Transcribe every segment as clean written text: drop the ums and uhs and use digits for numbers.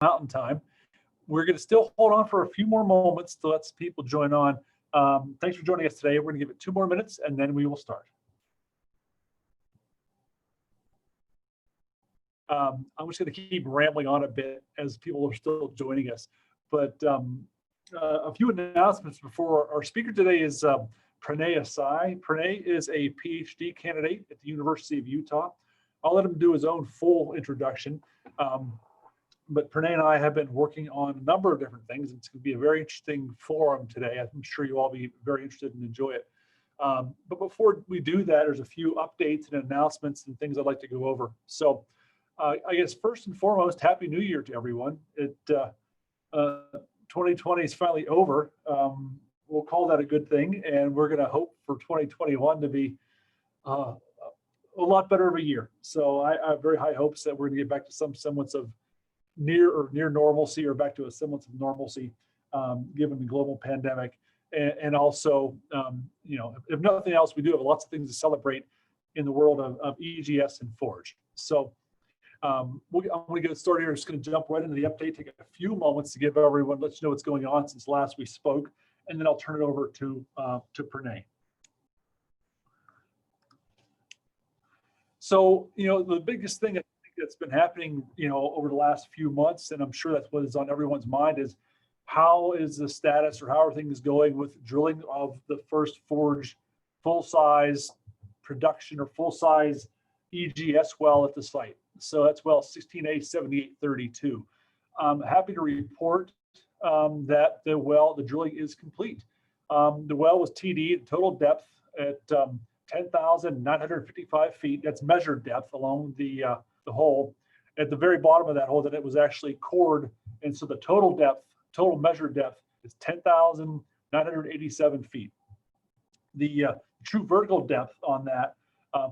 Mountain Time. We're going to still hold on for a few more moments to let people join on. Thanks for joining us today. We're going to give it 2 more minutes and then we will start. I'm just going to keep rambling on a bit as people are still joining us. But a few announcements before our speaker today is Pranay Asai. Pranay is a PhD candidate at the University of Utah. I'll let him do his own full introduction. But Pranay and I have been working on a number of different things. It's going to be a very interesting forum today. I'm sure you'll all be very interested and enjoy it. But before we do that, there's a few updates and announcements and things I'd like to go over. So I guess first and foremost, Happy New Year to everyone. 2020 is finally over. We'll call that a good thing. And we're going to hope for 2021 to be a lot better of a year. So I have very high hopes that we're going to get back to some semblance of near normalcy, or back to a semblance of normalcy, given the global pandemic. And also, if nothing else, we do have lots of things to celebrate in the world of EGS and Forge. So I'm going to get started here. I'm just going to jump right into the update, take a few moments to give everyone, let you know what's going on since last we spoke, and then I'll turn it over to Pranay. So, the biggest thing I think that's been happening, over the last few months, and I'm sure that's what is on everyone's mind, is how is the status, or how are things going with drilling of the first Forge full-size production or full-size EGS well at the site. So that's well 16A7832. I'm happy to report that the drilling is complete. The well was TD, the total depth at 10,955 feet. That's measured depth along the hole. At the very bottom of that hole, that it was actually cored, and so the total measured depth is 10,987 feet. The true vertical depth on that,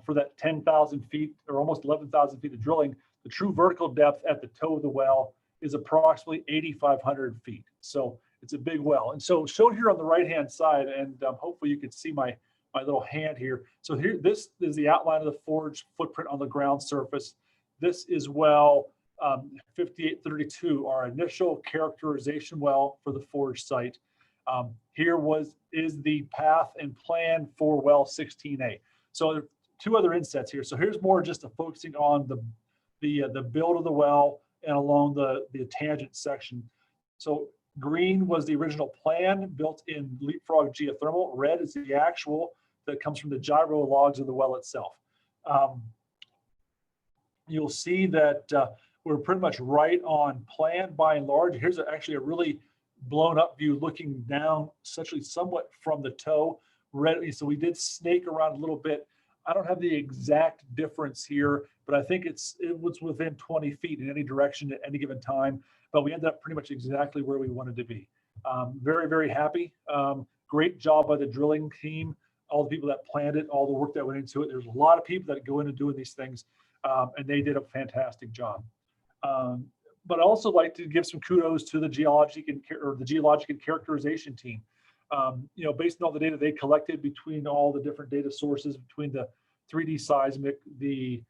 for that 10,000 feet or almost 11,000 feet of drilling, the true vertical depth at the toe of the well is approximately 8,500 feet. So it's a big well. And so shown here on the right-hand side, and hopefully you can see my little hand here. So here, this is the outline of the Forge footprint on the ground surface. This is well 5832, our initial characterization well for the Forge site. Here is the path and plan for well 16A. So two other insets here. So here's more just focusing on the build of the well and along the tangent section. So green was the original plan built in Leapfrog Geothermal. Red is the actual that comes from the gyro logs of the well itself. You'll see that we're pretty much right on plan by and large. Here's actually a really blown up view looking down, essentially somewhat from the toe. So we did snake around a little bit. I don't have the exact difference here, but I think it was within 20 feet in any direction at any given time. But we ended up pretty much exactly where we wanted to be. Very, very happy. Great job by the drilling team, all the people that planned it, all the work that went into it. There's a lot of people that go into doing these things, and they did a fantastic job. But I also like to give some kudos to the geologic and characterization team. Based on all the data they collected between all the different data sources, between the 3D seismic, the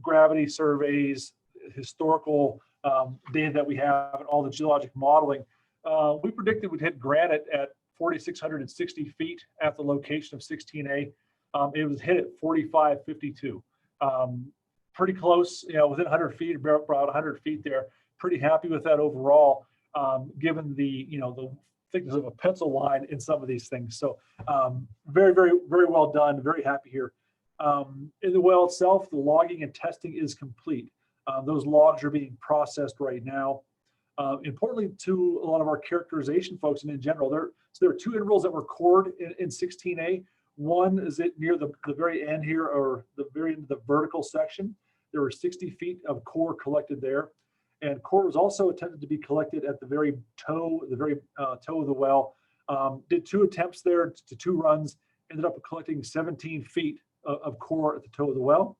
gravity surveys, historical data that we have, and all the geologic modeling, we predicted we'd hit granite at 4,660 feet at the location of 16A. It was hit at 4,552. Pretty close, within 100 feet, about 100 feet there. Pretty happy with that overall, given the thickness of a pencil line in some of these things. So very, very, very well done. Very happy here. In the well itself, the logging and testing is complete. Those logs are being processed right now. Importantly to a lot of our characterization folks and in general, there are two intervals that were cored in 16A. One is near the very end here, or the very end of the vertical section. There were 60 feet of core collected there. And core was also attempted to be collected at the very toe of the well. Did 2 attempts there to 2 runs, ended up collecting 17 feet of core at the toe of the well.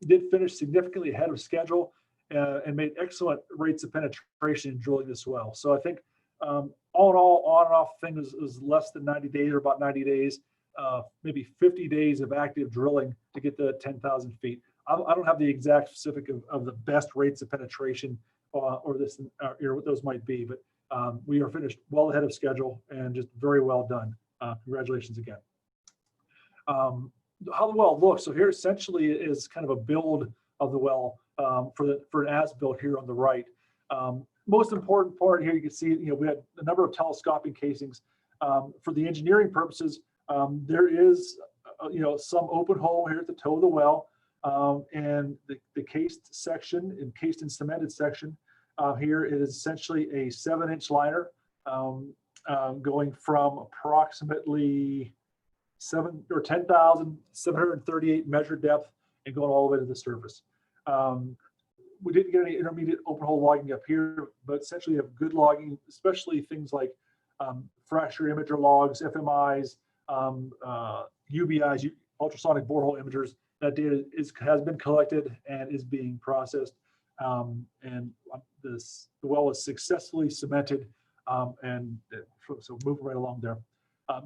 Did finish significantly ahead of schedule and made excellent rates of penetration in drilling this well. So I think all in all, on and off thing was less than 90 days, or about 90 days, maybe 50 days of active drilling to get the 10,000 feet. I don't have the exact specific of the best rates of penetration or this or what those might be, but we are finished well ahead of schedule and just very well done. Congratulations again. How the well looks. So here essentially is kind of a build of the well for an as-built here on the right. Most important part here, you can see, we had a number of telescoping casings. For the engineering purposes, there is, some open hole here at the toe of the well, and the cased section, encased and cemented section here is essentially a 7-inch liner going from approximately 10,738 measured depth and going all the way to the surface. We didn't get any intermediate open hole logging up here, but essentially have good logging, especially things like fracture imager logs, FMIs, UBIs, ultrasonic borehole imagers. That data has been collected and is being processed. And the well is successfully cemented, so moving right along there.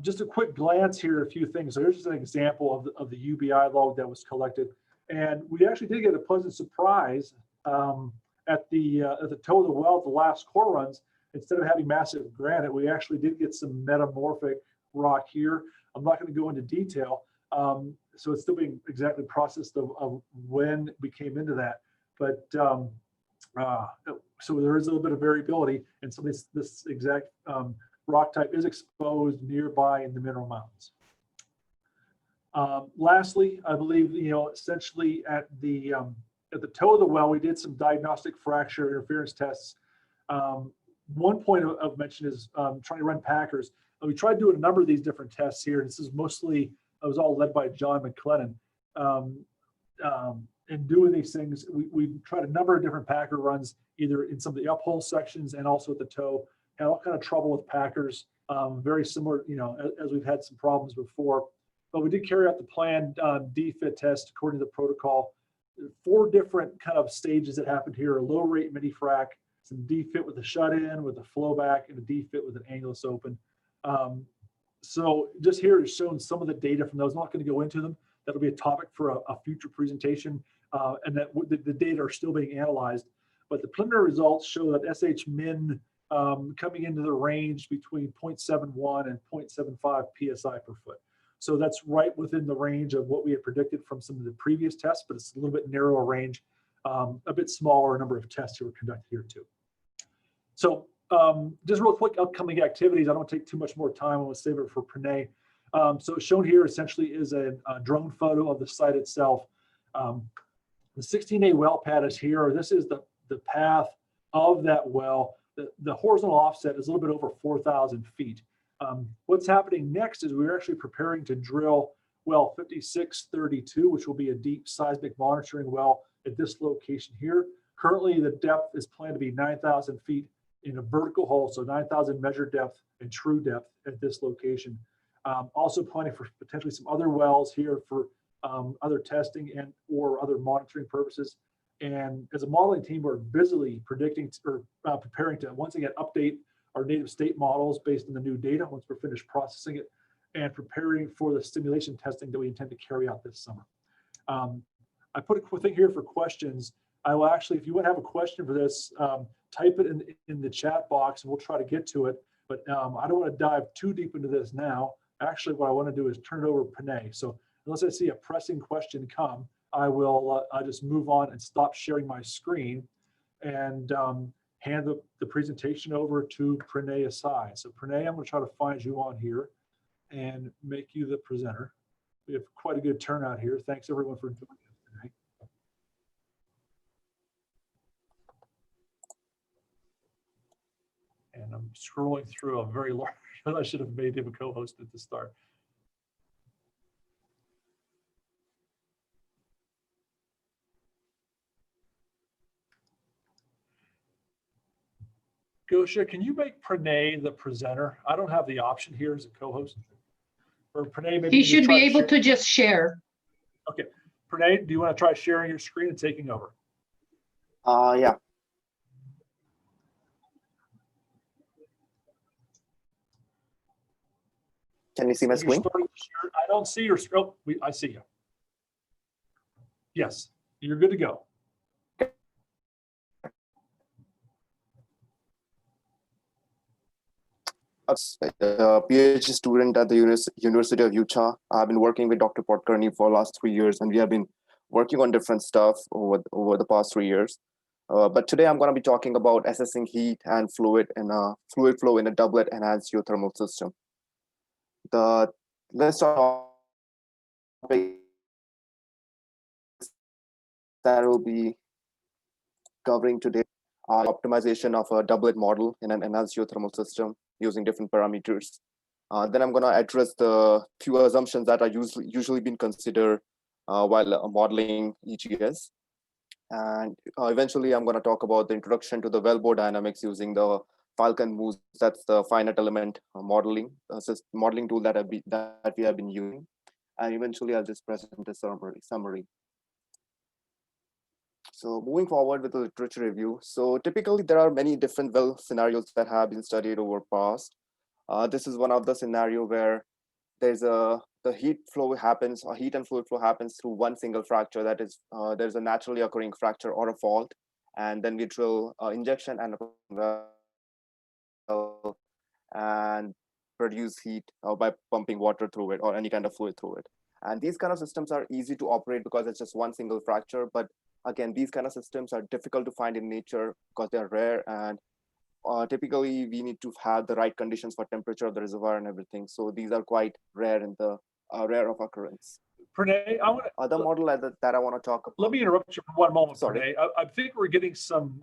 Just a quick glance here, a few things. So here's just an example of the UBI log that was collected. And we actually did get a pleasant surprise at the toe of the well at the last core runs. Instead of having massive granite, we actually did get some metamorphic rock here. I'm not going to go into detail. So it's still being exactly processed of when we came into that. But so there is a little bit of variability. And so this exact rock type is exposed nearby in the Mineral Mountains. Lastly, I believe, essentially at the toe of the well, we did some diagnostic fracture interference tests. One point of mention is trying to run packers. We tried doing a number of these different tests here. This is mostly, it was all led by John McLennan. In doing these things, we tried a number of different packer runs, either in some of the uphole sections and also at the toe. Had all kind of trouble with packers, very similar, as we've had some problems before. But we did carry out the planned DFIT test according to the protocol. 4 different kind of stages that happened here: a low rate mini frac, some DFIT with a shut-in, with a flowback, and a DFIT with an angleless open. So just here is showing some of the data from those. I'm not going to go into them. That'll be a topic for a future presentation, and that the data are still being analyzed. But the preliminary results show that SH min coming into the range between 0.71 and 0.75 PSI per foot. So that's right within the range of what we had predicted from some of the previous tests, but it's a little bit narrower range, a bit smaller number of tests that were conducted here too. So just real quick upcoming activities. I don't want to take too much more time. I'm going to save it for Pranay. So shown here essentially is a drone photo of the site itself. The 16A well pad is here. This is the path of that well. The horizontal offset is a little bit over 4,000 feet. What's happening next is we're actually preparing to drill well 5632, which will be a deep seismic monitoring well at this location here. Currently, the depth is planned to be 9,000 feet in a vertical hole, so 9,000 measured depth and true depth at this location. Also planning for potentially some other wells here for other testing and or other monitoring purposes. And as a modeling team, we're busily predicting or preparing to once again update our native state models based on the new data once we're finished processing it, and preparing for the simulation testing that we intend to carry out this summer. I put a quick thing here for questions. I will actually, if you would have a question for this, type it in the chat box and we'll try to get to it. But I don't want to dive too deep into this now. Actually, what I want to do is turn it over to Pranay. So unless I see a pressing question come, I will I'll just move on and stop sharing my screen and hand the presentation over to Pranay Asai. So Pranay, I'm going to try to find you on here and make you the presenter. We have quite a good turnout here. Thanks everyone for joining us today. And I'm scrolling through a very large, I should have made him a co-host at the start. Gosha, can you make Pranay the presenter? I don't have the option here as a co-host. Or Pranay, maybe he should be able to just share. Okay. Pranay, do you want to try sharing your screen and taking over? Yeah. Can you see my screen? I don't see your screen. Oh, I see you. Yes. You're good to go. A PhD student at the University of Utah. I've been working with Dr. Podgorney for the last 3 years, and we have been working on different stuff over the past 3 years. But today I'm going to be talking about assessing heat and fluid flow in a doublet enhanced geothermal system. The list of topics that will be covering today are optimization of a doublet model in an enhanced geothermal system using different parameters. Then I'm going to address the few assumptions that are usually being considered while modeling EGS. And eventually, I'm going to talk about the introduction to the wellbore dynamics using the Falcon Moose. That's the finite element modeling tool that we have been using. And eventually, I'll just present a summary. So moving forward with the literature review. So typically, there are many different well scenarios that have been studied over past. This is one of the scenario where the heat and fluid flow happens through one single fracture. That is, there's a naturally occurring fracture or a fault, and then we drill injection and well and produce heat by pumping water through it or any kind of fluid through it. And these kind of systems are easy to operate because it's just one single fracture. But again, these kind of systems are difficult to find in nature because they're rare, and typically we need to have the right conditions for temperature of the reservoir and everything. So these are quite rare in the rare of occurrence. Pranay, Other model that I want to talk about. Let me interrupt you for one moment, Sorry. Pranay. I think we're getting some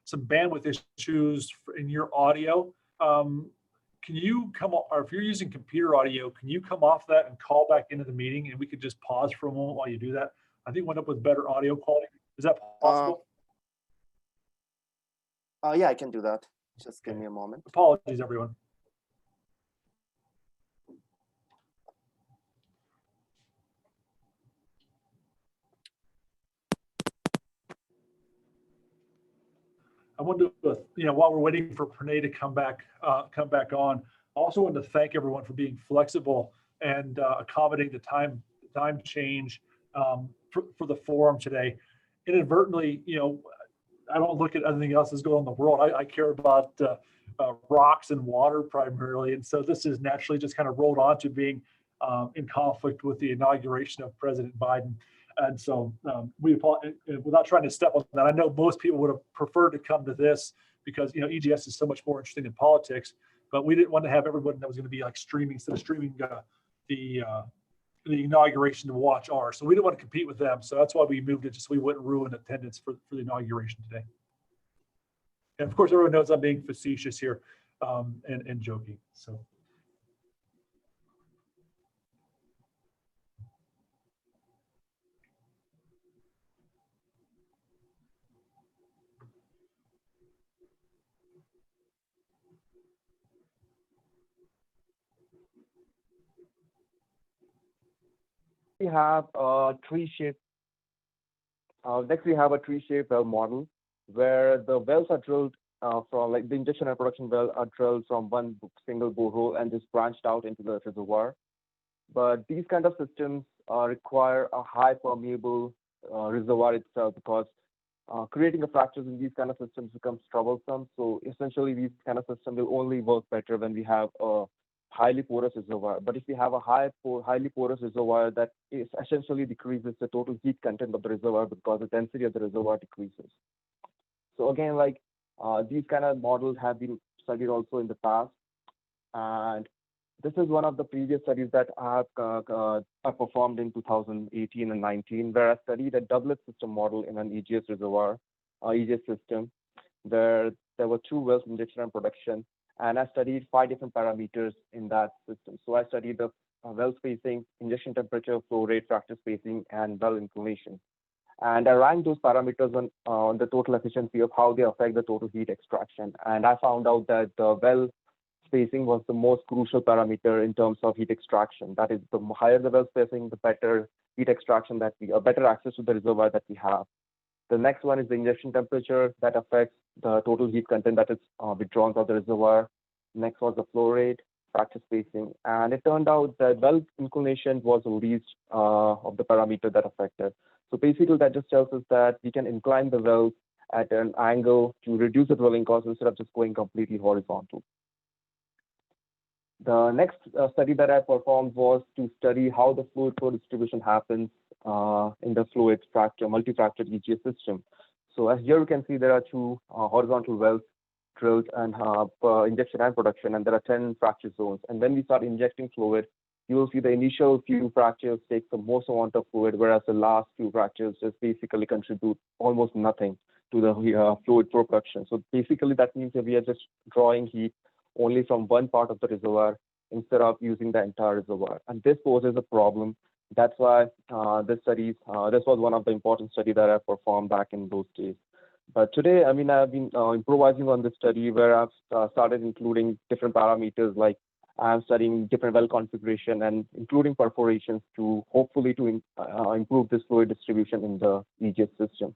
bandwidth issues in your audio. Can you come on, or if you're using computer audio, can you come off that and call back into the meeting, and we could just pause for a moment while you do that? I think we'll end up with better audio quality. Is that possible? Yeah, I can do that. Just give me a moment. Apologies, everyone. I wanted to, while we're waiting for Pranay to come back on, I also wanted to thank everyone for being flexible and accommodating the time change for the forum today. Inadvertently, I don't look at anything else that's going on in the world. I care about rocks and water primarily, and so this is naturally just kind of rolled on to being in conflict with the inauguration of President Biden. And so without trying to step on that, I know most people would have preferred to come to this because EGS is so much more interesting than politics, but we didn't want to have everyone that was going to be like streaming instead of streaming the inauguration to watch ours. So we didn't want to compete with them. So that's why we moved it, just so we wouldn't ruin attendance for the inauguration today. And of course, everyone knows I'm being facetious here and joking. So. We have a tree-shaped. Next, we have a tree-shaped well model where the wells are drilled from, like the injection and production well are drilled from one single borehole and just branched out into the reservoir. But these kind of systems require a high permeable reservoir itself, because creating a fractures in these kind of systems becomes troublesome. So essentially, these kind of systems will only work better when we have a highly porous reservoir. But if we have a highly porous reservoir, that is essentially decreases the total heat content of the reservoir because the density of the reservoir decreases. So again, like these kind of models have been studied also in the past, and this is one of the previous studies that I performed in 2018 and 19, where I studied a doublet system model in an EGS reservoir, EGS system, where there were 2 wells, injection and production. And I studied 5 different parameters in that system. So I studied the well spacing, injection temperature, flow rate, fracture spacing, and well inclination. And I ranked those parameters on the total efficiency of how they affect the total heat extraction. And I found out that the well spacing was the most crucial parameter in terms of heat extraction. That is, the higher the well spacing, the better heat extraction better access to the reservoir that we have. The next one is the injection temperature that affects the total heat content that is withdrawn from the reservoir. Next was the flow rate, fracture spacing, and it turned out that well inclination was the least of the parameter that affected. So basically, that just tells us that we can incline the wells at an angle to reduce the drilling cost instead of just going completely horizontal. The next study that I performed was to study how the fluid flow distribution happens in the fluid fracture, multi-fractured EGS system. So as here you can see, there are two horizontal wells drilled and injection and production, and there are 10 fracture zones. And when we start injecting fluid, you will see the initial few fractures take the most amount of fluid, whereas the last few fractures just basically contribute almost nothing to the fluid flow production. So basically that means that we are just drawing heat only from one part of the reservoir instead of using the entire reservoir. And this poses a problem. That's why this was one of the important studies that I performed back in those days. But today, I mean, I've been improvising on this study where I've started including different parameters, like I'm studying different well configuration and including perforations to hopefully to improve this fluid distribution in the EGS system.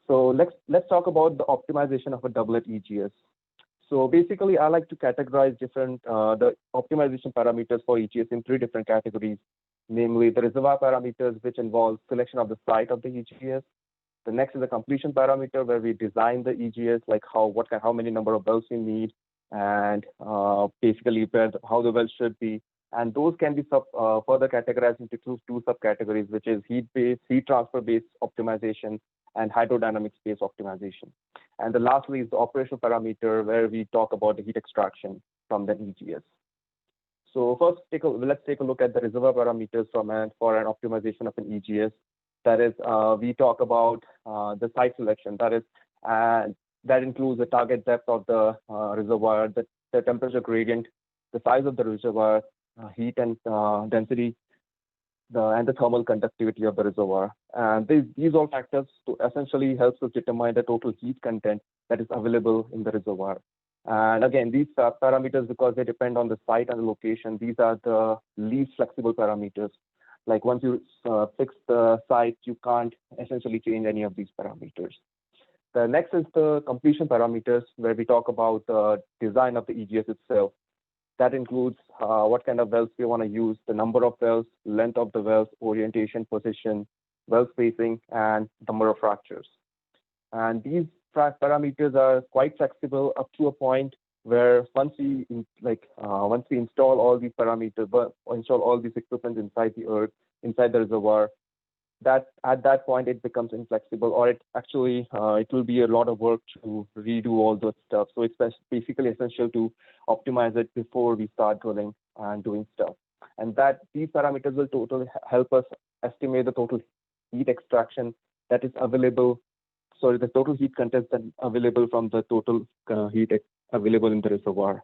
So let's talk about the optimization of a doublet EGS. So basically, I like to categorize the optimization parameters for EGS in three different categories, namely the reservoir parameters, which involves selection of the site of the EGS. The next is the completion parameter, where we design the EGS, like how many number of wells we need, and basically how the wells should be. And those can be further categorized into two subcategories, which is heat transfer-based optimization and hydrodynamics-based optimization. And the lastly is the operational parameter, where we talk about the heat extraction from the EGS. So first, let's take a look at the reservoir parameters for an optimization of an EGS. That is, we talk about the site selection. That includes the target depth of the reservoir, the temperature gradient, the size of the reservoir, heat and density, and the thermal conductivity of the reservoir. And these all factors essentially helps us determine the total heat content that is available in the reservoir. And again, these parameters, because they depend on the site and the location, these are the least flexible parameters. Like once you fix the site, you can't essentially change any of these parameters. The next is the completion parameters, where we talk about the design of the EGS itself. That includes what kind of wells we want to use, the number of wells, length of the wells, orientation, position, well spacing, and number of fractures. And these parameters are quite flexible up to a point where once we install all these parameters, install all these equipment inside the reservoir, that at that point it becomes inflexible, or it will be a lot of work to redo all those stuff. So it's basically essential to optimize it before we start drilling and doing stuff. And that these parameters will totally help us estimate the total heat extraction that is available. So the total heat content that is available from the total heat available in the reservoir.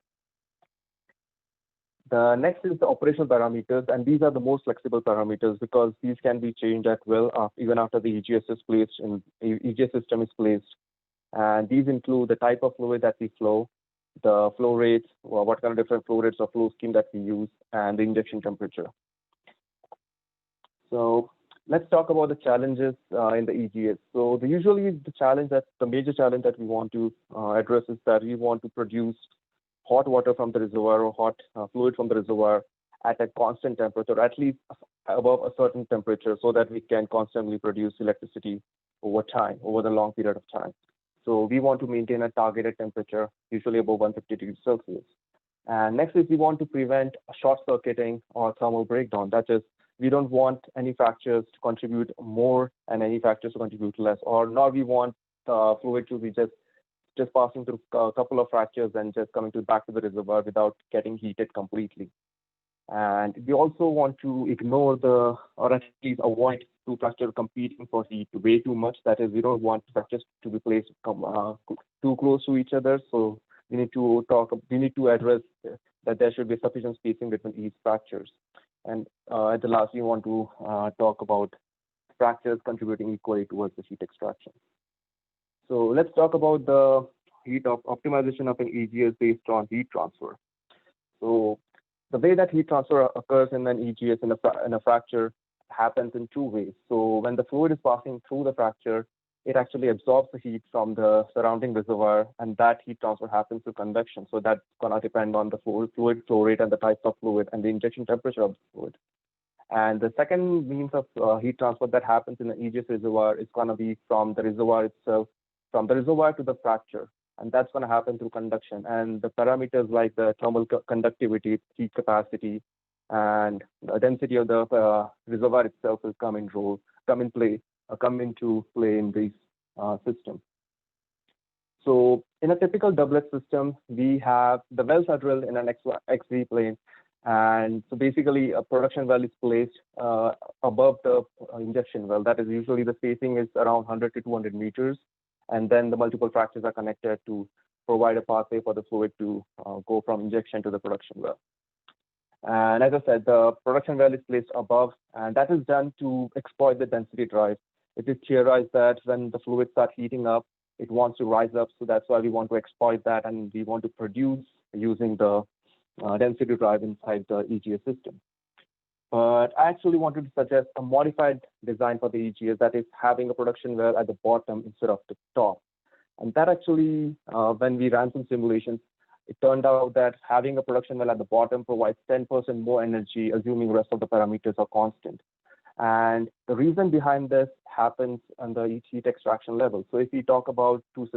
The next is the operational parameters, and these are the most flexible parameters because these can be changed at will even after the EGS system is placed. And these include the type of fluid that we flow, the flow rates, or what kind of different flow rates or flow scheme that we use, and the injection temperature. So let's talk about the challenges in the EGS. So the major challenge that we want to address is that we want to produce hot water from the reservoir or hot fluid from the reservoir at a constant temperature, at least above a certain temperature, so that we can constantly produce electricity over the long period of time. So we want to maintain a targeted temperature, usually above 150 degrees Celsius. And next is we want to prevent short circuiting or thermal breakdown. That is, we don't want any fractures to contribute more and any fractures to contribute less, nor we want fluid to be just passing through a couple of fractures and just coming back to the reservoir without getting heated completely. And we also want to ignore or at least avoid two fractures competing for heat way too much. That is, we don't want fractures to be placed too close to each other. So we need to address that there should be sufficient spacing between each fractures. And at the last, we want to talk about fractures contributing equally towards the heat extraction. So let's talk about the optimization of an EGS based on heat transfer. So the way that heat transfer occurs in an EGS in a fracture happens in two ways. So when the fluid is passing through the fracture, it actually absorbs the heat from the surrounding reservoir, and that heat transfer happens through convection. So that's going to depend on the fluid flow rate and the type of fluid and the injection temperature of the fluid. And the second means of heat transfer that happens in the EGS reservoir is going to be from the reservoir itself, from the reservoir to the fracture. And that's going to happen through conduction. And the parameters like the thermal conductivity, heat capacity, and the density of the reservoir itself will come into play in this system. So in a typical doublet system, we have the wells are drilled in an XZ plane. And so basically a production well is placed above the injection well. That is usually the spacing is around 100 to 200 meters. And then the multiple fractures are connected to provide a pathway for the fluid to go from injection to the production well. And as I said, the production well is placed above, and that is done to exploit the density drive. It is theorized that when the fluid starts heating up, it wants to rise up. So that's why we want to exploit that, and we want to produce using the density drive inside the EGS system. But I actually wanted to suggest a modified design for the EGS, that is having a production well at the bottom instead of the top. And that actually, when we ran some simulations, it turned out that having a production well at the bottom provides 10% more energy, assuming rest of the parameters are constant. And the reason behind this happens on the heat extraction level. So if we talk about two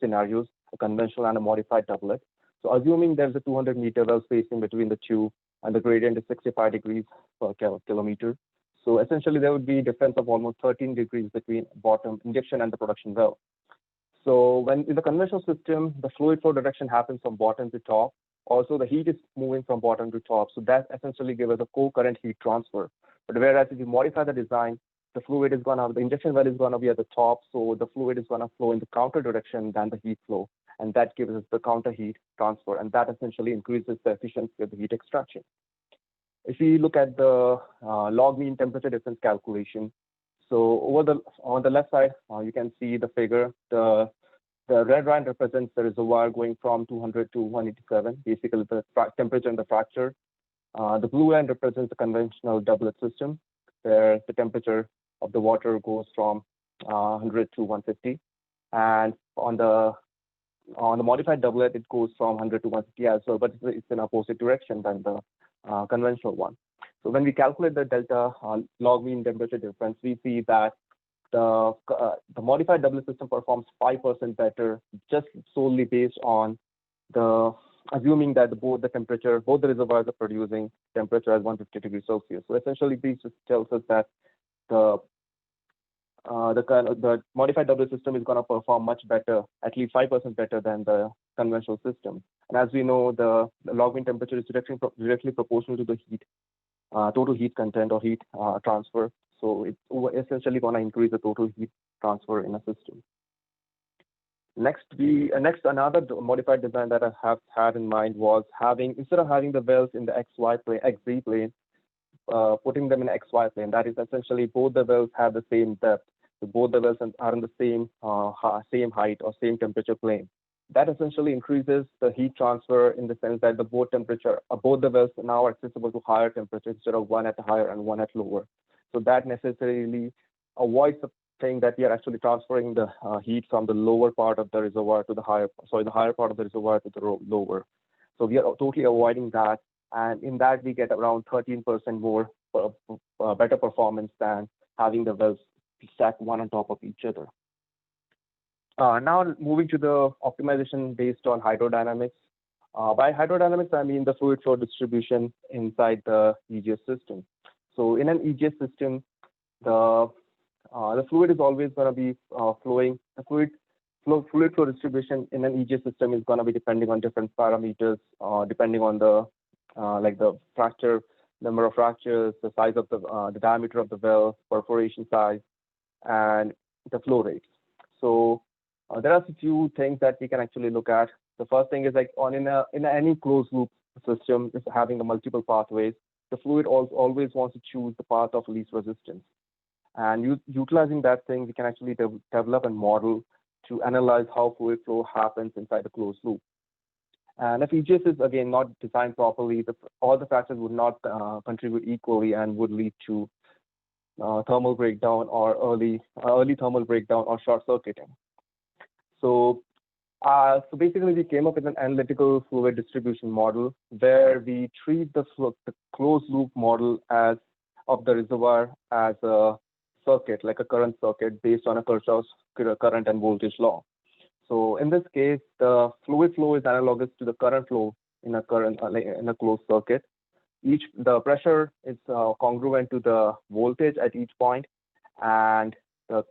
scenarios, a conventional and a modified doublet. So assuming there's a 200-meter well spacing between the two, and the gradient is 65 degrees per kilometer. So essentially, there would be a difference of almost 13 degrees between bottom injection and the production well. So when in the conventional system, the fluid flow direction happens from bottom to top. Also, the heat is moving from bottom to top. So that essentially gives us a co-current heat transfer. But whereas if you modify the design, the injection well is going to be at the top. So the fluid is going to flow in the counter direction than the heat flow. And that gives us the counter heat transfer. And that essentially increases the efficiency of the heat extraction. If we look at the log mean temperature difference calculation, so on the left side, you can see the figure. The red line represents the reservoir going from 200 to 187, basically the temperature in the fracture. The blue line represents the conventional doublet system, where the temperature of the water goes from 100 to 150. And on the modified doublet, it goes from 100 to 150 as well, but it's in opposite direction than the conventional one. So when we calculate the delta log mean temperature difference, we see that the modified doublet system performs 5% better, just solely based on assuming that both the reservoirs are producing temperature at 150 degrees Celsius. So essentially, this just tells us that the modified doublet system is going to perform much better, at least 5% better than the conventional system. And as we know, the log mean temperature is directly proportional to the heat, total heat content or heat transfer. So it's essentially going to increase the total heat transfer in a system. Next, another modified design that I have had in mind was instead of having the wells in the XZ plane, putting them in XY plane. That is essentially both the wells have the same depth. So both the wells are in the same height or same temperature plane. That essentially increases the heat transfer in the sense that both the wells now are accessible to higher temperatures instead of one at higher and one at lower. So that necessarily avoids the thing that we are actually transferring the heat from the lower part of the reservoir to the higher part of the reservoir to the lower. So we are totally avoiding that. And in that, we get around 13% more better performance than having the wells stacked one on top of each other. Now moving to the optimization based on hydrodynamics. By hydrodynamics, I mean the fluid flow distribution inside the EGS system. So in an EGS system, the fluid is always going to be flowing. The fluid flow distribution in an EGS system is going to be depending on different parameters, depending on the fracture, number of fractures, the size of the diameter of the well, perforation size, and the flow rates. So there are a few things that we can actually look at. The first thing is in any closed loop system is having the multiple pathways. The fluid always wants to choose the path of least resistance. And utilizing that thing, we can actually develop a model to analyze how fluid flow happens inside the closed loop. And if EGS is, again, not designed properly, all the fractures would not contribute equally and would lead to thermal breakdown or early thermal breakdown or short circuiting. So basically, we came up with an analytical fluid distribution model where we treat the closed loop model as of the reservoir as a circuit, like a current circuit based on a Kirchhoff's current and voltage law. So in this case, the fluid flow is analogous to the current flow in a in a closed circuit. The pressure is congruent to the voltage at each point, and the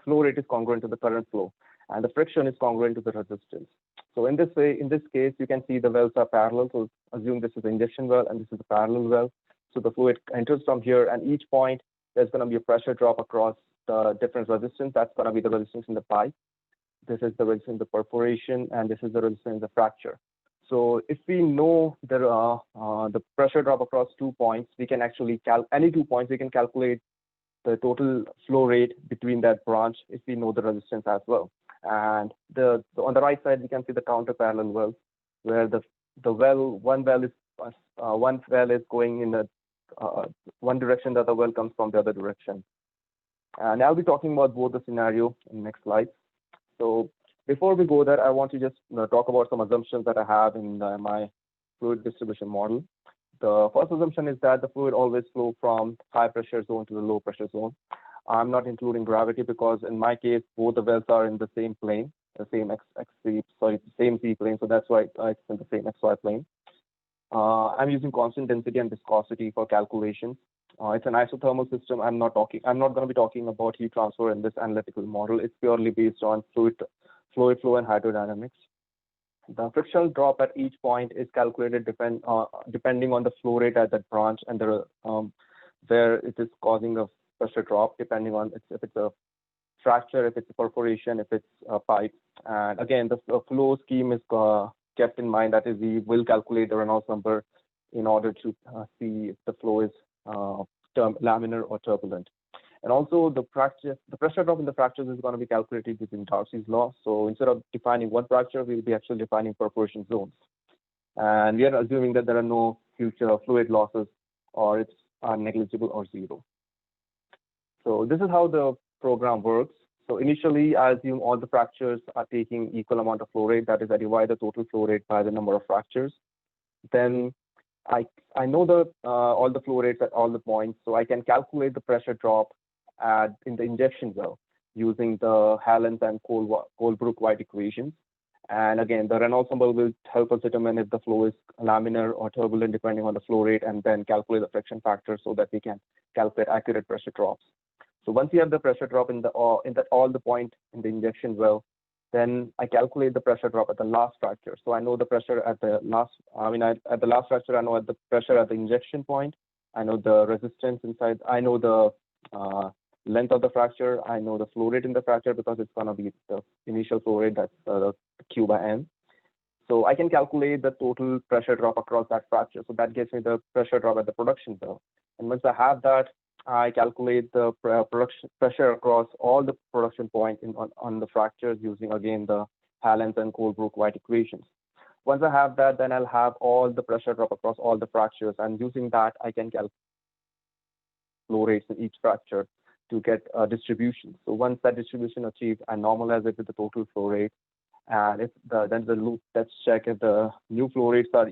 flow rate is congruent to the current flow, and the friction is congruent to the resistance. So in this way, in this case, you can see the wells are parallel. So assume this is the injection well and this is the parallel well. So the fluid enters from here, and each point there's going to be a pressure drop across the different resistance. That's going to be the resistance in the pipe. This is the resistance in the perforation, and this is the resistance in the fracture. So if we know the pressure drop across 2 points, we can actually any 2 points, we can calculate the total flow rate between that branch if we know the resistance as well. And on the right side, we can see the counter parallel well, where one well is going in one direction, the other well comes from the other direction. And I'll be talking about both the scenario in next slide. So before we go there, I want to just talk about some assumptions that I have in my fluid distribution model. The first assumption is that the fluid always flow from high pressure zone to the low pressure zone. I'm not including gravity because in my case, both the wells are in the same plane, the same same Z plane. So that's why it's in the same XY plane. I'm using constant density and viscosity for calculations. It's an isothermal system. I'm not going to be talking about heat transfer in this analytical model. It's purely based on fluid flow and hydrodynamics. The frictional drop at each point is calculated depending on the flow rate at that branch and where it is causing a pressure drop, depending on if it's a fracture, if it's a perforation, if it's a pipe. And again, the flow scheme is kept in mind. That is, we will calculate the Reynolds number in order to see if the flow is laminar or turbulent. And also the pressure drop in the fractures is going to be calculated using Darcy's law. So instead of defining one fracture, we'll be actually defining perforation zones. And we are assuming that there are no future fluid losses or it's negligible or zero. So this is how the program works. So initially, I assume all the fractures are taking equal amount of flow rate. That is, I divide the total flow rate by the number of fractures. Then I know all the flow rates at all the points, so I can calculate the pressure drop in the injection well using the Hallen's and Colebrook-White equations. And again, the Reynolds number will help us determine if the flow is laminar or turbulent depending on the flow rate, and then calculate the friction factor so that we can calculate accurate pressure drops. So once you have the pressure drop in all the point in the injection well, then I calculate the pressure drop at the last fracture. So I know the pressure at the last, at the last fracture, I know the pressure at the injection point. I know the resistance inside. I know the length of the fracture. I know the flow rate in the fracture because it's going to be the initial flow rate, that's the Q by N. So I can calculate the total pressure drop across that fracture. So that gives me the pressure drop at the production well. And once I have that, I calculate the production pressure across all the production points on the fractures using, again, the Hallen's and Colebrook-White equations. Once I have that, then I'll have all the pressure drop across all the fractures. And using that, I can calculate flow rates in each fracture to get a distribution. So once that distribution achieved, I normalize it with the total flow rate. And then the loop, let's check if the new flow rates are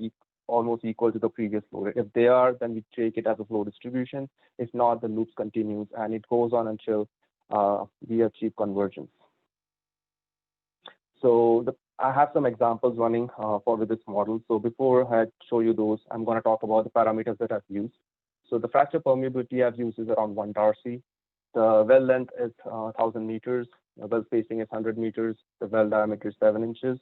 almost equal to the previous flow rate. If they are, then we take it as a flow distribution. If not, the loop continues and it goes on until we achieve convergence. So I have some examples running with this model. So before I show you those, I'm going to talk about the parameters that I've used. So the fracture permeability I've used is around 1 Darcy. The well length is 1,000 meters. The well spacing is 100 meters. The well diameter is 7 inches.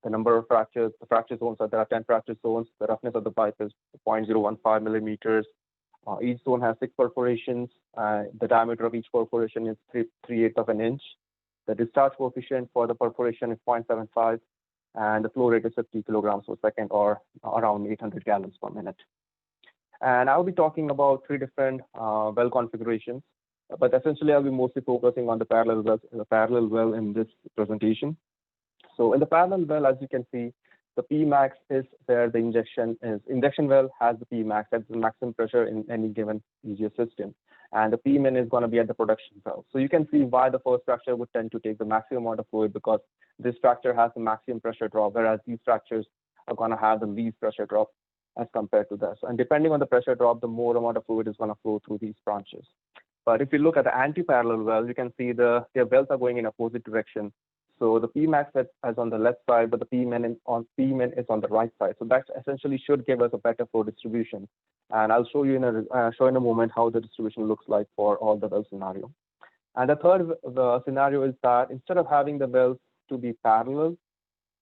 The number of fractures, the fracture zones, there are 10 fracture zones. The roughness of the pipe is 0.015 millimeters. Each zone has 6 perforations. The diameter of each perforation is 3/8 of an inch. The discharge coefficient for the perforation is 0.75, and the flow rate is 50 kilograms per second, or around 800 gallons per minute. And I'll be talking about 3 different well configurations, but essentially I'll be mostly focusing on the parallel well in this presentation. So in the parallel well, as you can see, the Pmax is where the injection well has the Pmax, that's the maximum pressure in any given EGS system. And the Pmin is going to be at the production well. So you can see why the first fracture would tend to take the maximum amount of fluid, because this fracture has the maximum pressure drop, whereas these fractures are going to have the least pressure drop. as compared to this. And depending on the pressure drop, the more amount of fluid is going to flow through these branches. But if you look at the anti-parallel well, you can see their wells are going in opposite direction. So the Pmax is on the left side, but the Pmin is on the right side. So that essentially should give us a better flow distribution. And I'll show you in a moment how the distribution looks like for all the well scenario. And the third scenario is that instead of having the wells to be parallel,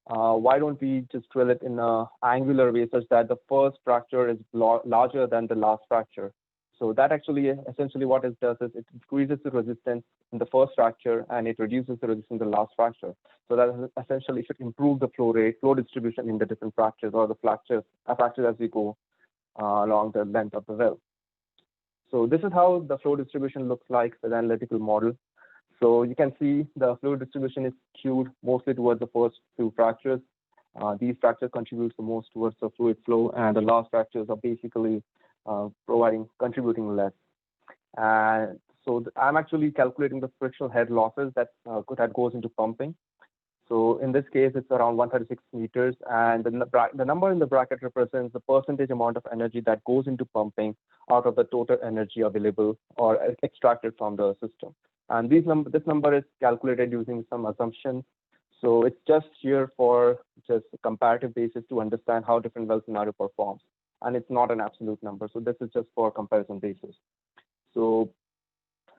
why don't we just drill it in an angular way such that the first fracture is larger than the last fracture? So that actually essentially what it does is it increases the resistance in the first fracture and it reduces the resistance in the last fracture. So that essentially should improve the flow rate, flow distribution in the different fractures or the fractures as we go along the length of the well. So this is how the flow distribution looks like with the analytical model. So you can see the flow distribution is skewed mostly towards the first two fractures. These fractures contribute the most towards the fluid flow, and the last fractures are basically contributing less. And so I'm actually calculating the frictional head losses that goes into pumping. So in this case, it's around 136 meters, and the number in the bracket represents the percentage amount of energy that goes into pumping out of the total energy available or extracted from the system. And this number is calculated using some assumptions. So it's just here for just a comparative basis to understand how different well scenario performs. And it's not an absolute number. So this is just for comparison basis. So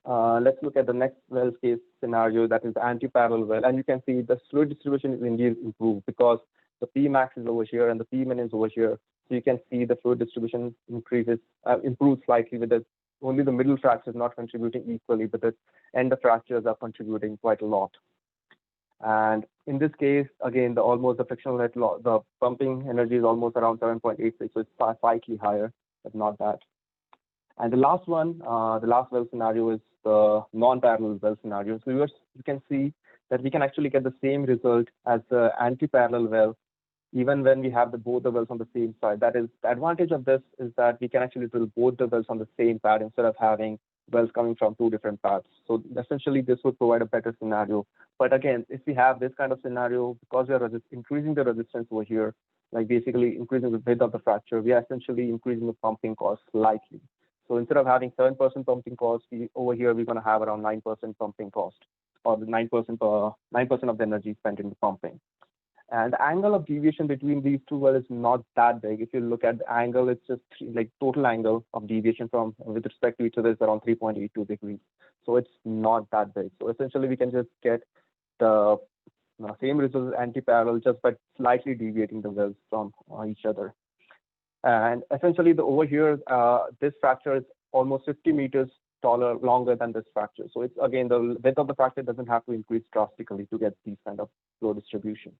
let's look at the next well case scenario, that is anti-parallel well. And you can see the fluid distribution is indeed improved because the Pmax is over here and the Pmin is over here. So you can see the fluid distribution improves slightly with the only the middle fractures not contributing equally, but the end fractures are contributing quite a lot. And in this case, again, the frictional net loss, the pumping energy is almost around 7.86, so it's slightly higher, but not that. And the last one, the last well scenario is the non-parallel well scenario. So you can see that we can actually get the same result as the anti-parallel well, even when we have both the wells on the same side. That is, the advantage of this is that we can actually drill both the wells on the same pad instead of having wells coming from two different pads. So essentially, this would provide a better scenario. But again, if we have this kind of scenario, because we are increasing the resistance over here, like basically increasing the width of the fracture, we are essentially increasing the pumping cost slightly. So instead of having 7% pumping cost, over here we're going to have around 9% pumping cost, or the 9% of the energy spent in the pumping. And the angle of deviation between these two wells is not that big. If you look at the angle, it's just like total angle of deviation from with respect to each other is around 3.82 degrees. So it's not that big. So essentially, we can just get the same result as anti-parallel just by slightly deviating the wells from each other. And essentially, over here, this fracture is almost 50 meters longer than this fracture. So it's again, the width of the fracture doesn't have to increase drastically to get these kind of flow distribution.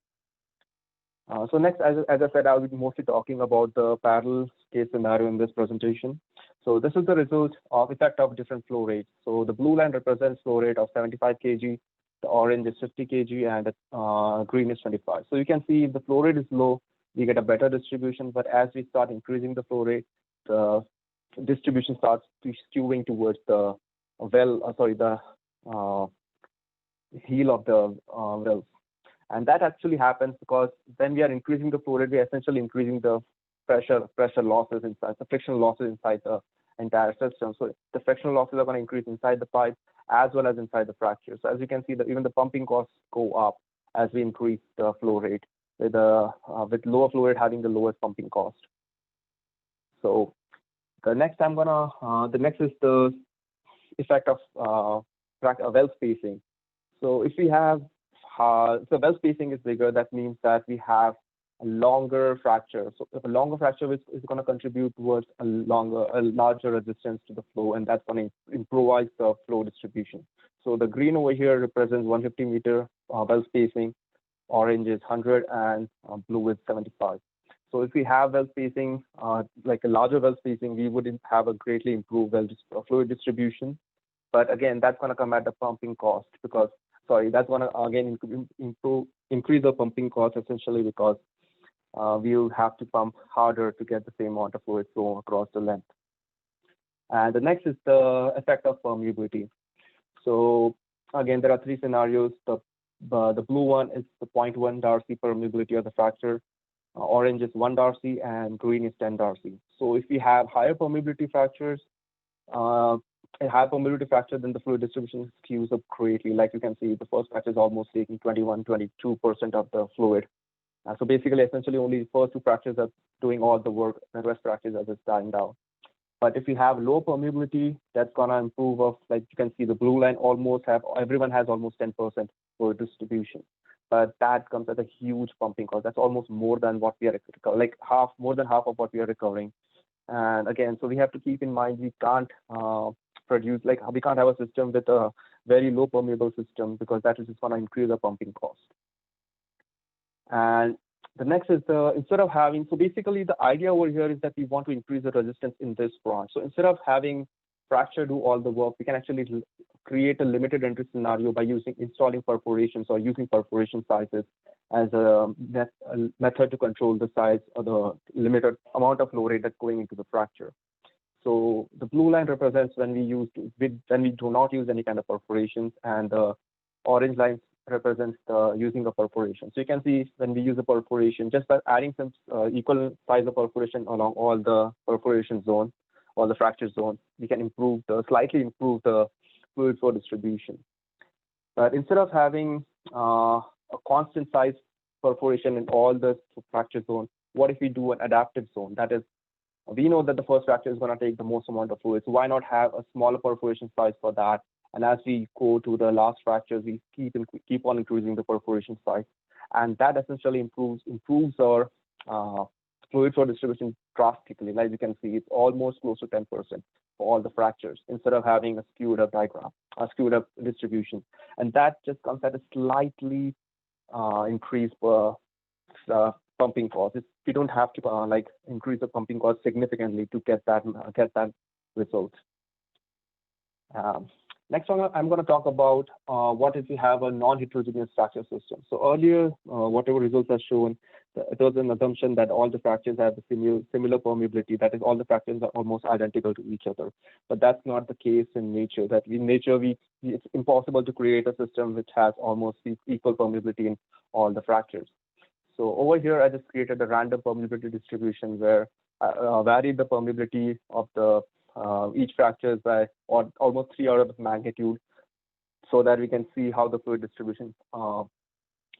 So next, as I said, I'll be mostly talking about the parallel case scenario in this presentation. So this is the result of effect of different flow rates. So the blue line represents flow rate of 75 kg, the orange is 50 kg, and the green is 25. So you can see if the flow rate is low, we get a better distribution. But as we start increasing the flow rate, the distribution starts skewing towards the heel of the wells. And that actually happens because when we are increasing the flow rate, we are essentially increasing the pressure losses inside, the frictional losses inside the entire system. So the frictional losses are going to increase inside the pipe as well as inside the fracture. So as you can see, even the pumping costs go up as we increase the flow rate, with lower flow rate having the lowest pumping cost. So the next is the effect of well spacing. So if we have so well spacing is bigger, that means that we have a longer fracture. So if a longer fracture is going to contribute towards a larger resistance to the flow, and that's going to improvise the flow distribution. So the green over here represents 150 meter well spacing, orange is 100, and blue is 75. So if we have well spacing, like a larger well spacing, we would have a greatly improved fluid distribution. But again, that's going to come at the pumping cost because that's going to again increase the pumping cost essentially because we'll have to pump harder to get the same amount of fluid flow across the length. And the next is the effect of permeability. So again, there are three scenarios. The blue one is the 0.1 Darcy permeability of the fracture. Orange is 1 Darcy and green is 10 Darcy. So if we have higher permeability fractures, a high permeability fracture, then the fluid distribution skews up greatly. Like you can see, the first fracture is almost taking 21-22% of the fluid. So basically, essentially, only the first two fractures are doing all the work, the rest fractures are just dying down. But if you have low permeability, that's gonna improve of, like you can see the blue line everyone has almost 10% fluid distribution. But that comes at a huge pumping cost. That's almost more than what we are like more than half of what we are recovering. And again, so we have to keep in mind we can't we can't have a system with a very low permeable system, because that is just going to increase the pumping cost. And the next is so basically the idea over here is that we want to increase the resistance in this branch. So instead of having fracture do all the work, we can actually create a limited entry scenario by installing perforations or using perforation sizes as a method to control the size or the limited amount of flow rate that's going into the fracture. So the blue line represents when we do not use any kind of perforations, and the orange line represents using a perforation. So you can see when we use a perforation, just by adding some equal size of perforation along all the perforation zones, all the fracture zones, we can slightly improve the fluid flow distribution. But instead of having a constant size perforation in all the fracture zones, what if we do an adaptive zone? That is, we know that the first fracture is going to take the most amount of fluid, so why not have a smaller perforation size for that? And as we go to the last fractures, we keep on increasing the perforation size, and that essentially improves our fluid flow distribution drastically. Like you can see, it's almost close to 10% for all the fractures, instead of having a skewed up distribution. And that just comes at a slightly increased pumping cost. We don't have to increase the pumping cost significantly to get that result. Next one, I'm going to talk about what if we have a non-heterogeneous fracture system. So earlier, whatever results are shown, it was an assumption that all the fractures have the similar permeability. That is, all the fractures are almost identical to each other. But that's not the case in nature. That in nature, it's impossible to create a system which has almost equal permeability in all the fractures. So over here, I just created a random permeability distribution where I varied the permeability of the each fracture by almost 3 orders of magnitude, so that we can see how the fluid distribution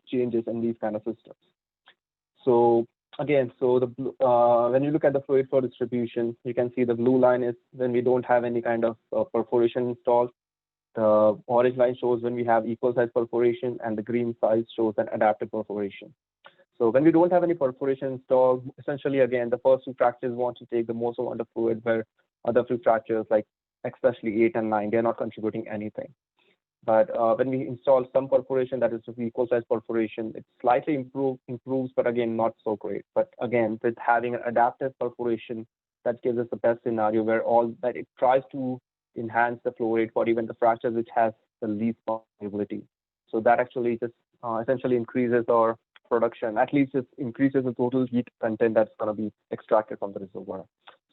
changes in these kind of systems. So again, when you look at the fluid flow distribution, you can see the blue line is when we don't have any kind of perforation installed. The orange line shows when we have equal size perforation, and the green size shows an adaptive perforation. So when we don't have any perforation installed, essentially, again, the first two fractures want to take the most amount of fluid, where other few fractures, like especially 8 and 9, they're not contributing anything. But when we install some perforation, that is the equal size perforation, it slightly improves, but again, not so great. But again, with having an adaptive perforation, that gives us the best scenario where it tries to enhance the flow rate for even the fractures which has the least permeability. So that actually just essentially increases our production, at least it increases the total heat content that's going to be extracted from the reservoir.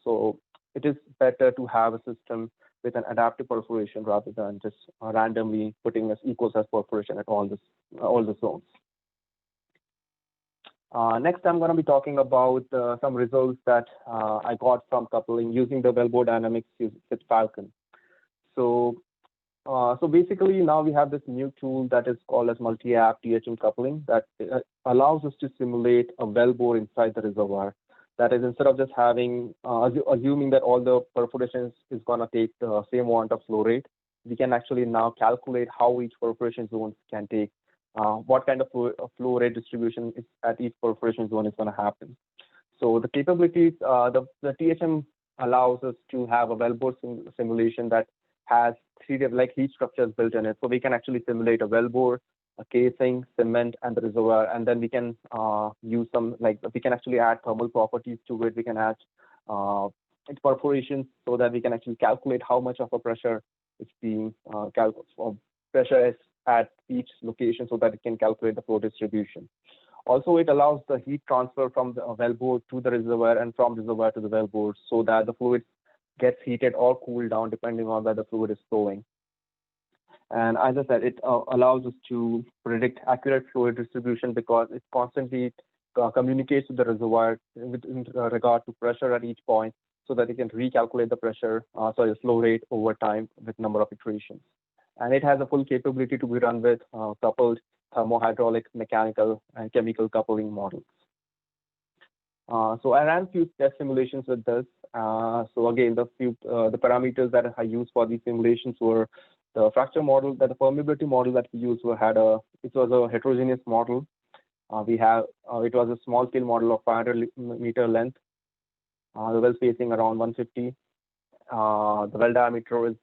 So it is better to have a system with an adaptive perforation rather than just randomly putting as equal size perforation at all the zones. Next, I'm going to be talking about some results that I got from coupling using the wellbore dynamics with Falcon. So basically, now we have this new tool that is called as MultiApp Dhm Coupling that allows us to simulate a wellbore inside the reservoir. That is, instead of just having, assuming that all the perforations is going to take the same amount of flow rate, we can actually now calculate how each perforation zone can take, what kind of flow rate distribution is at each perforation zone is going to happen. So the capabilities, the THM allows us to have a wellbore simulation that has 3D heat structures built in it. So we can actually simulate a wellbore, a casing, cement, and the reservoir, and then we can use we can actually add thermal properties to it. We can add perforations so that we can actually calculate how much of a pressure is being pressure is at each location, so that it can calculate the flow distribution. Also, it allows the heat transfer from the wellbore to the reservoir and from reservoir to the wellbore, so that the fluid gets heated or cooled down depending on where the fluid is flowing. And as I said, it allows us to predict accurate fluid distribution because it constantly communicates with the reservoir with in regard to pressure at each point, so that it can recalculate the pressure, the flow rate over time with number of iterations. And it has a full capability to be run with coupled thermohydraulic, mechanical, and chemical coupling models. So I ran few test simulations with this. So again, the parameters that I used for these simulations were the fracture model, the permeability model that we used it was a heterogeneous model. It was a small scale model of 500 meter length. The well spacing around 150. The well diameter is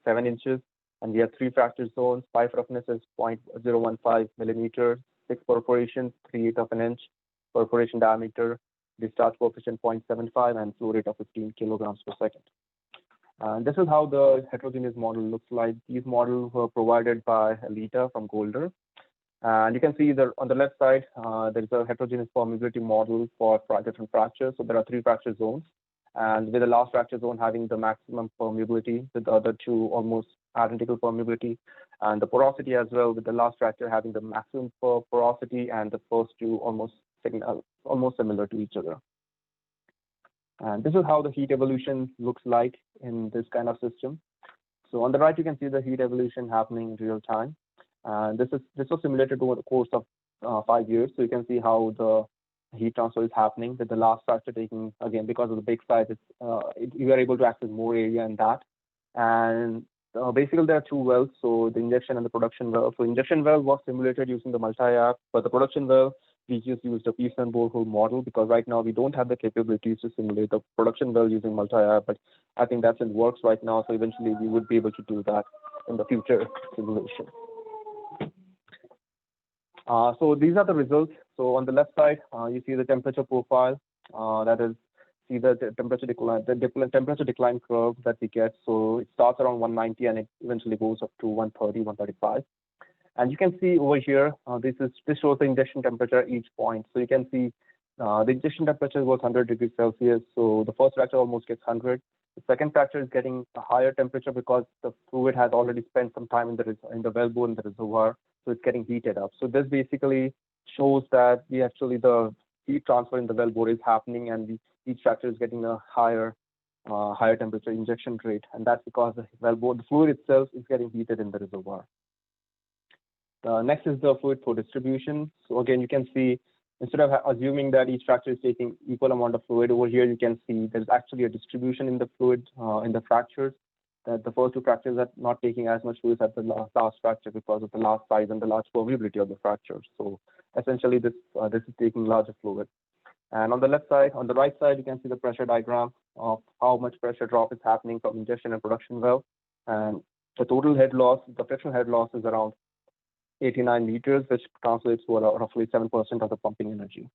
7 inches, and we have 3 fracture zones. Pipe roughness is 0.015 millimeters, 6 perforations, 3/8 of an inch. Perforation diameter, discharge coefficient 0.75, and flow rate of 15 kilograms per second. This is how the heterogeneous model looks like. These models were provided by Alita from Golder. And you can see that on the left side, there is a heterogeneous permeability model for different fractures. So there are 3 fracture zones, and with the last fracture zone having the maximum permeability, with the other 2 almost identical permeability, and the porosity as well, with the last fracture having the maximum porosity, and the first 2 almost similar to each other. And this is how the heat evolution looks like in this kind of system. So on the right, you can see the heat evolution happening in real time. And this was simulated over the course of 5 years. So you can see how the heat transfer is happening, with the last fracture taking, again, because of the big size, you are able to access more area in that. And basically, there are 2 wells, so the injection and the production well. So injection well was simulated using the MultiApp, but the production well, we just used a Pearson borehole model, because right now we don't have the capabilities to simulate the production well using MultiApp, but I think that's in works right now, so eventually we would be able to do that in the future simulation. So these are the results. So on the left side, you see the temperature profile. That is, see the temperature decline curve that we get. So it starts around 190 and it eventually goes up to 130, 135. And you can see over here, this shows the injection temperature at each point. So you can see the injection temperature was 100 degrees Celsius. So the first fracture almost gets 100. The second fracture is getting a higher temperature because the fluid has already spent some time in the wellbore in the reservoir. So it's getting heated up. So this basically shows that the heat transfer in the wellbore is happening, and each fracture is getting a higher temperature injection rate, and that's because the fluid itself is getting heated in the reservoir. Next is the fluid flow distribution. So again, you can see, instead of assuming that each fracture is taking equal amount of fluid, over here you can see there's actually a distribution in the fluid in the fractures. That the first 2 fractures are not taking as much fluid as the last fracture because of the large size and the large permeability of the fracture. So essentially, this is taking larger fluid. And on the right side, you can see the pressure diagram of how much pressure drop is happening from injection and production well. And the total head loss, the frictional head loss, is around 89 meters, which translates to roughly 7% of the pumping energy.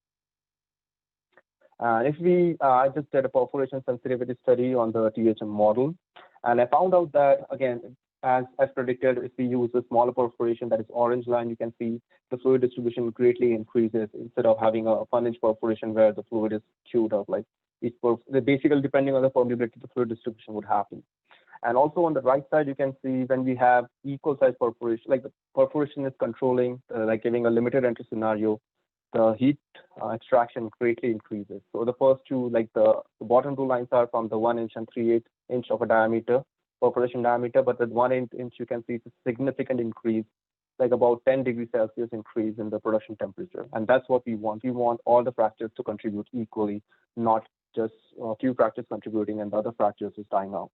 I just did a perforation sensitivity study on the THM model, and I found out that, again, as predicted, if we use a smaller perforation, that is orange line, you can see the fluid distribution greatly increases instead of having a 1-inch perforation where the fluid is queued up. Like basically, depending on the permeability, the fluid distribution would happen. And also on the right side, you can see when we have equal size perforation, like the perforation is controlling, like giving a limited entry scenario, the heat extraction greatly increases. So the first 2, like the bottom 2 lines are from the 1 inch and 3/8 inch of a diameter, perforation diameter, but with 1 inch, you can see it's a significant increase, like about 10 degrees Celsius increase in the production temperature. And that's what we want. We want all the fractures to contribute equally, not just a few fractures contributing and the other fractures is dying out.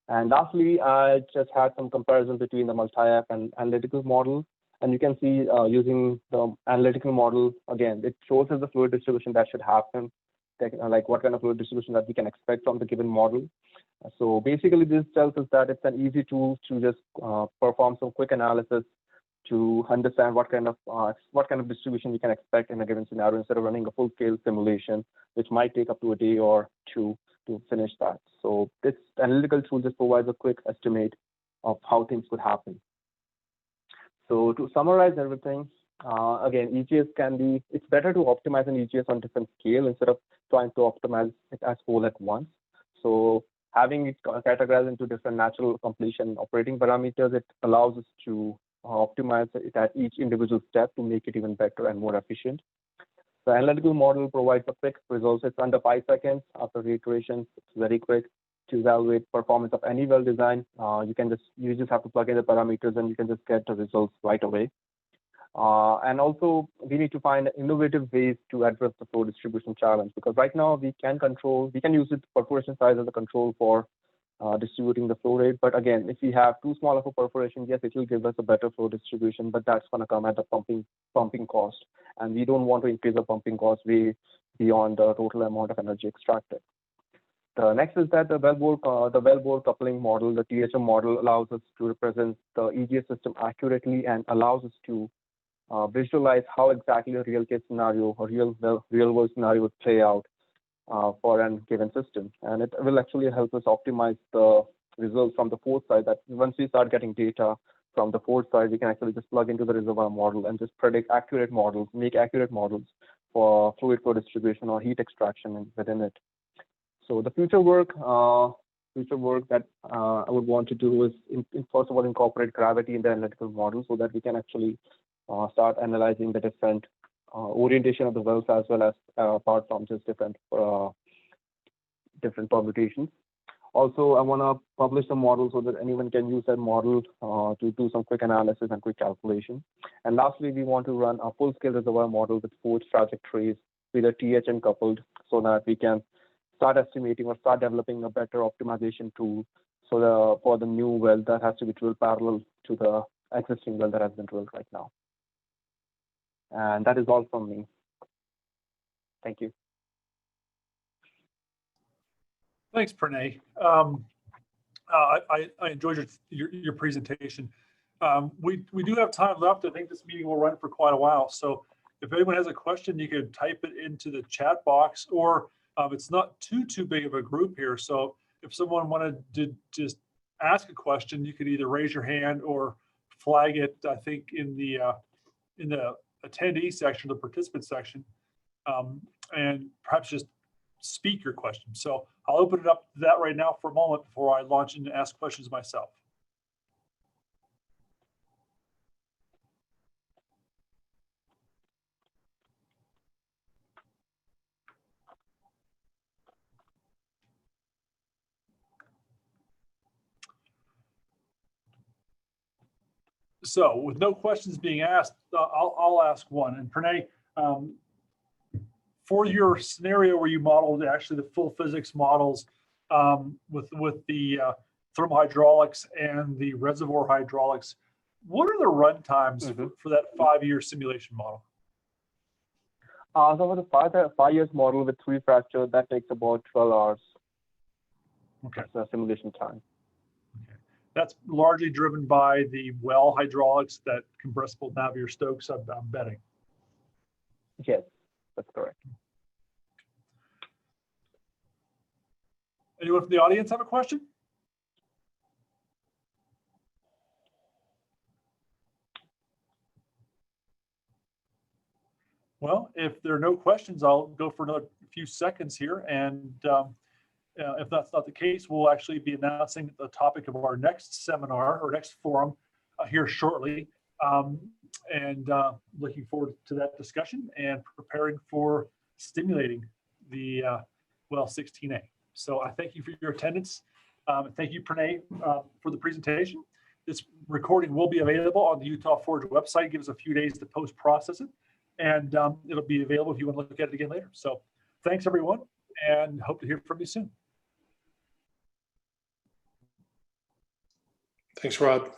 And lastly, I just had some comparison between the MultiApp and analytical model. And you can see using the analytical model, again, it shows us the fluid distribution that should happen, like what kind of fluid distribution that we can expect from the given model. So basically, this tells us that it's an easy tool to just perform some quick analysis to understand what kind of distribution we can expect in a given scenario, instead of running a full-scale simulation, which might take up to a day or 2 to finish that. So this analytical tool just provides a quick estimate of how things could happen. So to summarize everything, again, EGS it's better to optimize an EGS on different scale instead of trying to optimize it as whole at once. So having it categorized into different natural completion operating parameters, it allows us to optimize it at each individual step to make it even better and more efficient. The analytical model provides a quick results. It's under 5 seconds after reiteration. It's very quick to evaluate performance of any well design. You just have to plug in the parameters and you can just get the results right away. And also, we need to find innovative ways to address the flow distribution challenge, because right now we can use the perforation size as a control for distributing the flow rate. But again, if we have too small of a perforation, yes, it will give us a better flow distribution, but that's going to come at a pumping cost. And we don't want to increase the pumping cost way beyond the total amount of energy extracted. The next is that the wellbore coupling model, the THM model, allows us to represent the EGS system accurately and allows us to visualize how exactly a real case scenario or real world scenario would play out for a given system. And it will actually help us optimize the results from the fourth side, that once we start getting data from the fourth side, we can actually just plug into the reservoir model and just predict accurate models, make accurate models for fluid flow distribution or heat extraction within it. So the future work that I would want to do is, first of all, incorporate gravity in the analytical model so that we can actually start analyzing the different orientation of the wells, as well as apart from just different permutations. Also, I want to publish a model so that anyone can use that model to do some quick analysis and quick calculation. And lastly, we want to run a full-scale reservoir model with 4 trajectories with a THM coupled, so that we can start estimating or start developing a better optimization tool for the new well that has to be drilled parallel to the existing well that has been drilled right now. And that is all from me. Thank you. Thanks, Pranay. I enjoyed your presentation. We do have time left. I think this meeting will run for quite a while. So if anyone has a question, you can type it into the chat box, or it's not too big of a group here. So if someone wanted to just ask a question, you could either raise your hand or flag it, I think, in the attendee section, the participant section, and perhaps just speak your question. So I'll open it up to that right now for a moment before I launch into ask questions myself. So with no questions being asked, I'll ask one. And Pranay, for your scenario where you modeled actually the full physics models with the thermal hydraulics and the reservoir hydraulics, what are the run times for that 5-year simulation model? So for the 5 years model with 3 fractures, that takes about 12 hours. Okay. That's the simulation time. That's largely driven by the well hydraulics, that compressible Navier Stokes, I'm betting. Yes, that's correct. Anyone from the audience have a question? Well, if there are no questions, I'll go for another few seconds here. And if that's not the case, we'll actually be announcing the topic of our next seminar or next forum here shortly. And looking forward to that discussion and preparing for stimulating the well 16A. So I thank you for your attendance. Thank you, Pranay, for the presentation. This recording will be available on the Utah Forge website. Give us a few days to post-process it. And it'll be available if you want to look at it again later. So thanks, everyone, and hope to hear from you soon. Thanks, Rod.